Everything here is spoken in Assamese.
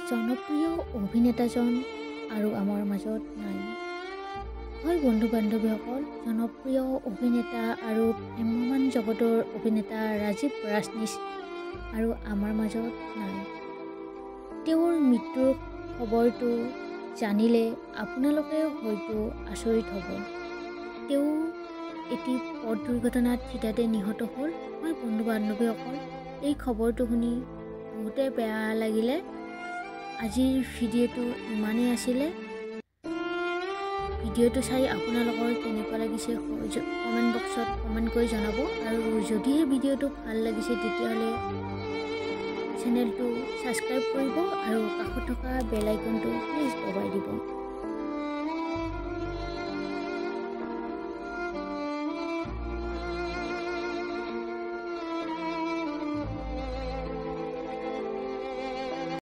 জনপ্ৰিয় অভিনেতাজন আৰু আমাৰ মাজত নাই। হয় বন্ধু বান্ধৱীসকল, জনপ্ৰিয় অভিনেতা আৰু ভ্ৰাম্যমাণ জগতৰ অভিনেতা ৰাজীৱ ৰাজনীশ আৰু আমাৰ মাজত নাই। তেওঁৰ মৃত্যুৰ খবৰটো জানিলে আপোনালোকে হয়তো আচৰিত হ'ব। তেওঁ এটি পথ দুৰ্ঘটনাত থিতাতে নিহত হ'ল। হয় বন্ধু বান্ধৱীসকল, এই খবৰটো শুনি বহুতে বেয়া লাগিলে। আজিৰ ভিডিঅ'টো ইমানেই আছিলে। ভিডিঅ'টো চাই আপোনালোকৰ কেনেকুৱা লাগিছে কমেণ্ট বক্সত কমেণ্ট কৰি জনাব। আৰু যদিহে ভিডিঅ'টো ভাল লাগিছে তেতিয়াহ'লে চেনেলটো ছাবস্ক্ৰাইব কৰিব আৰু কাষত থকা বেল আইকনটো প্লিজ দবাই দিব।